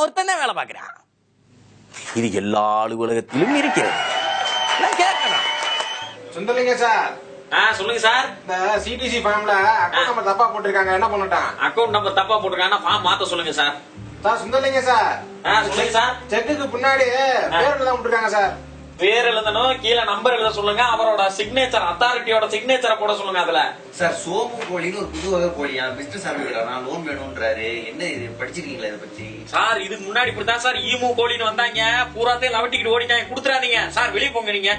ஒருத்தன் தான் வேலை பார்க்கிறான். இது எல்லா அலுவலகத்திலும் இருக்கிறது. கேட்கணும். சுந்தரலிங்க சார். சொல்லுங்க சார். இந்த சிடிசி ஃபார்ம்ல அக்கவுண்ட் நம்பர் தப்பா போட்டிருக்காங்க, என்ன பண்ணட்டான்? அக்கவுண்ட் நம்பர் தப்பா போட்டிருக்காங்கன்னா ஃபார்ம் மாத்த சொல்லுங்க சார். Sir Sundaralinga sir. சொல்லுங்க சார். செக்குக்கு பின்னாடி பேர் எழுத விட்டுருக்காங்க சார். பேர் எழுதணும், கீழே நம்பர் எழுத சொல்லுங்க, அவரோட சிக்னேச்சர், அத்தாரிட்டியோட சிக்னேச்சரை போட சொல்லுங்க. அதுல சார் சோமு கோழின்னு ஒரு புது வகை கோழியா பிசினஸ் ஆரம்பிக்கிறாரா, லோன் வேணும்ன்றாரு. என்ன இது படிச்சிருக்கீங்களா இதை பத்தி? சார் இதுக்கு முன்னாடி இப்படிதான் சார் ஈமு கோழின்னு வந்தாங்க, பூராத்தையும் லவட்டிக்கிட்டு ஓடிட்டாங்க. கொடுத்துறாதீங்க சார், வெளியே போங்க நீங்க.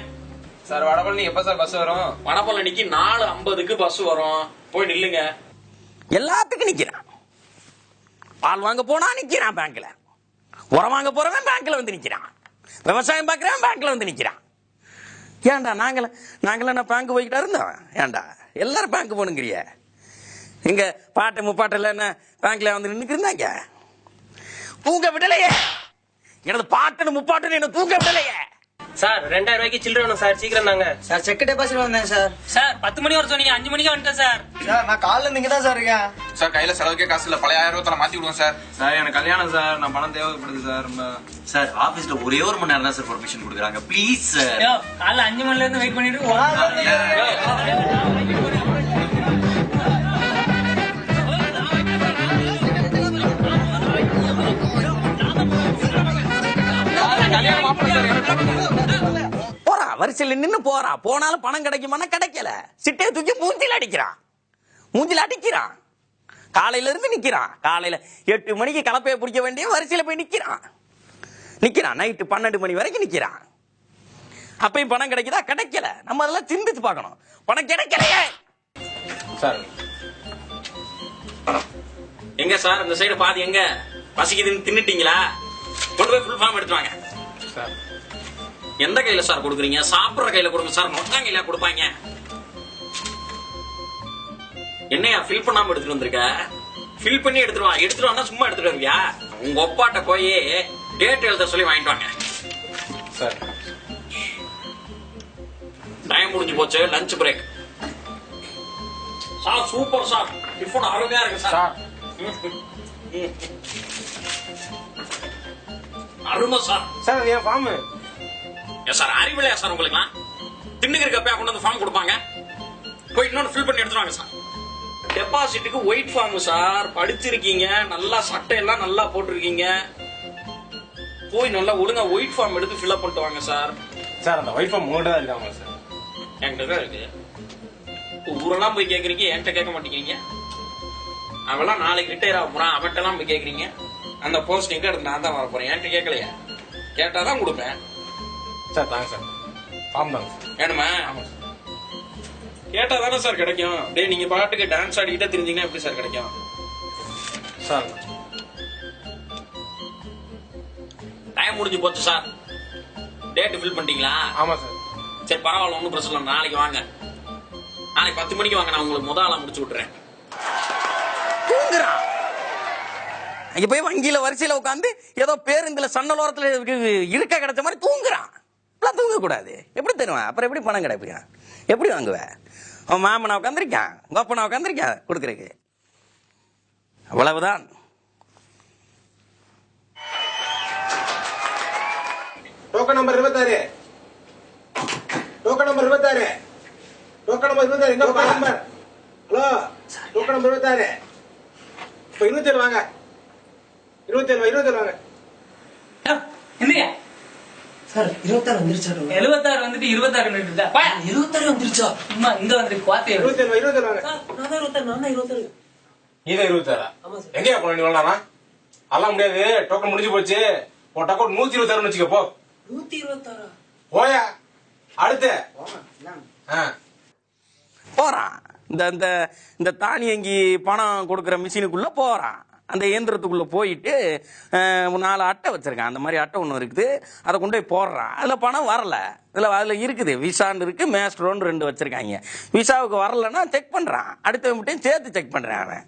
சார் வடபழனி எப்ப சார் பஸ் வரும்? வடபழனிக்கு 4:50க்கு பஸ் வரும், போய் நில்லுங்க. எல்லாத்துக்கும் நிக்கிறான். பால் வாங்க போனா நிக்கிறான் பேங்க்ல, உரம் வாங்க போறவன் பேங்க்ல வந்து நிக்கிறான், விவசாயம் பார்க்கிறவன் பேங்க்ல வந்து நிக்கிறான். ஏன்டா நாங்கள பேங்க் போய்கிட்டா இருந்தோம்? ஏன்டா எல்லாரும் பேங்க் போனுங்கிறிய? எங்க பாட்டு முப்பாட்டில் என்ன பேங்க்ல வந்து நின்னுக்கு இருந்தாங்க? தூங்க விடலையே, எனது பாட்டுன்னு முப்பாட்டுன்னு என்ன தூங்க விடலையே. சார் 2000 ரூபாய்க்கு சில்லற வேணும் சார், சீக்கிரம் தாங்க சார். செக் டெபாசிட் வந்தேன் சார். சார் 10 மணி வர சொன்னீங்க, 5 மணிக்கு வந்துட்டேன் சார். சார் நான் காலைல இருந்து இங்க தான் சார் இருக்கேன் சார். கையில செலவுக்கே காசு இல்ல, பழைய 1000 ரூபாய் மாத்தி விடுவோம் சார். சார் எனக்கு கல்யாணம் சார், நான் பணம் தேவைப்படுது சார். சார் ஆபீஸ்ல ஒரே ஒரு மணி நேரம் தான் சார் பர்மிஷன் கொடுக்குறாங்க, ப்ளீஸ் சார். காலைல 5 மணில இருந்து வெயிட் பண்ணிட்டு போறா வரிசையில் நின்னு போறா. போனாலும் பணம் கிடைக்குமானா கிடைக்கல. சிட்டையை தூக்கி மூஞ்சில அடிக்கிறான். காலையில இருந்து நிக்கிறான். காலையில 8 மணிக்கு கலப்பையை பிடிக்க வேண்டிய வரிசையில போய் நிக்கிறான். நைட்டு 12 மணி வரைக்கும் நிக்கிறான். அப்பயும் பணம் கிடைக்குதா? கிடைக்கல. நம்ம அதெல்லாம் சிந்திச்சு பார்க்கணும். பணம் கிடைக்கலையே சார். எங்க சார் இந்த சைடு பாதி எங்க பசிக்குதுன்னு தின்னுட்டீங்களா? கொண்டு போய் ஃபுல் ஃபார்ம் எடுத்து வாங்க சார். எந்த கையில சார் கொடுக்குறீங்க? சாப்பிடுற கையில கொடுங்க சார், மொத்தம் கையில கொடுப்பாங்க. என்னையா ஃபில் பண்ணாம எடுத்துட்டு வந்திருக்க? ஃபில் பண்ணி எடுத்துட்டு வாங்க. சும்மா எடுத்துட்டு வருவியா? உங்க ஒப்பாட்ட போய் டேட் எழுத சொல்லி வாங்கிட்டு வாங்க சார். டைம் முடிஞ்சு போச்சு, lunch break. Sir super sir, tiffin அருமையா இருக்கு சார். அருமை சார். சார் என் ஃபார்ம். சார் அறிவில்லையா சார் உங்களுக்குலாம்? திண்டுக்கிறப்ப கொண்டு வந்து ஃபார்ம் கொடுப்பாங்க, போய் இன்னொன்று ஃபில் பண்ணி எடுத்துருவாங்க சார். டெபாசிட்டுக்கு ஒயிட் ஃபார்ம் சார். படிச்சிருக்கீங்க, நல்லா சட்டை எல்லாம் நல்லா போட்டிருக்கீங்க, போய் நல்லா ஒழுங்கா ஒயிட் ஃபார்ம் எடுத்து ஃபில் அப் பண்ணிட்டு வாங்க சார். சார் அந்த ஒயிட் ஃபார்ம் உங்கள்கிட்ட தான் இருக்காங்க சார். என்கிட்ட தான் இருக்கு. ஊரெல்லாம் போய் கேட்குறீங்க, என்கிட்ட கேட்க மாட்டேங்கிறீங்க. அவெல்லாம் நாளைக்கு ரிட்டையர் ஆக போறான், அவன்கிட்டலாம் போய் கேட்குறீங்க. அந்த போஸ்டிங்க எடுத்து நான் தான் வர போறேன். என்கிட்ட கேட்கலையா? கேட்டாதான் கொடுப்பேன் சார். தாங்க சார், ஃபார்ம் தாங்க சார். வேணுமா? ஆமாம் சார். கேட்டா தானே சார் கிடைக்கும். டே நீங்க பாட்டுக்கு டான்ஸ் ஆடிக்கிட்டே தெரிஞ்சீங்கன்னா எப்படி சார் கிடைக்கும்? சார் டைம் முடிஞ்சு போச்சு சார். டேட் ஃபில் பண்ணிட்டீங்களா? ஆமா சார். சரி பரவாயில்ல, ஒன்றும் பிரச்சனை இல்லை. நாளைக்கு வாங்க, நாளைக்கு 10 மணிக்கு வாங்க, நான் உங்களுக்கு முதல்ல முடிச்சு விட்டுறேன். தூங்குறான். அங்க போய் வங்கியில வரிசையில உட்காந்து ஏதோ பேருந்துல சன்னலோரத்துல இருக்க கிடைச்ச மாதிரி தூங்குறான். தூங்க கூடாது. எப்படி தருவேன்? அப்புறம் எப்படி பணம் கிடைப்பேன்? எப்படி வாங்குவேன்? அவன் மாமனா உட்காந்துருக்கான், கோப்பனா உட்காந்துருக்கான் கொடுக்கறதுக்கு. அவ்வளவுதான். Token number 26. Token number 26. Token number 26. எங்க token number? Hello, token number 26. இப்போ 27 வாங்க. 27 வாங்க. என்னையா சார் 26 வந்துருச்சா? 76 வந்துட்டு 26 நின்னுட்டா. 26 வந்துருச்சா? அம்மா இங்க வந்து குவாத்தே 27 வாங்க. நான் 26. நீதான் 26. எங்கயா போன நீ வரலாமா? அதெல்லாம் முடியாது. டோக்கன் முடிஞ்சு போச்சு. உன் டோக்கன் 126 வச்சுக்க போ. 126 போயா அடுத்து போறான். இந்த தானியங்கி பணம் கொடுக்கற மிஷினுக்குள்ள போறான். அந்த இயந்திரத்துக்குள்ள போயிட்டு 4 அட்டை வச்சிருக்கான். அந்த மாதிரி அட்டை ஒன்று இருக்குது, அதை கொண்டு போய் போடுறான். அதுல பணம் வரல. அதுல இருக்குது விசான்னு இருக்கு, மேஸ்ட்ரோன்னு 2 வச்சிருக்காங்க. விசாவுக்கு வரலன்னா செக் பண்றான். அடுத்த மட்டும் சேர்த்து செக் பண்றான் அவன்.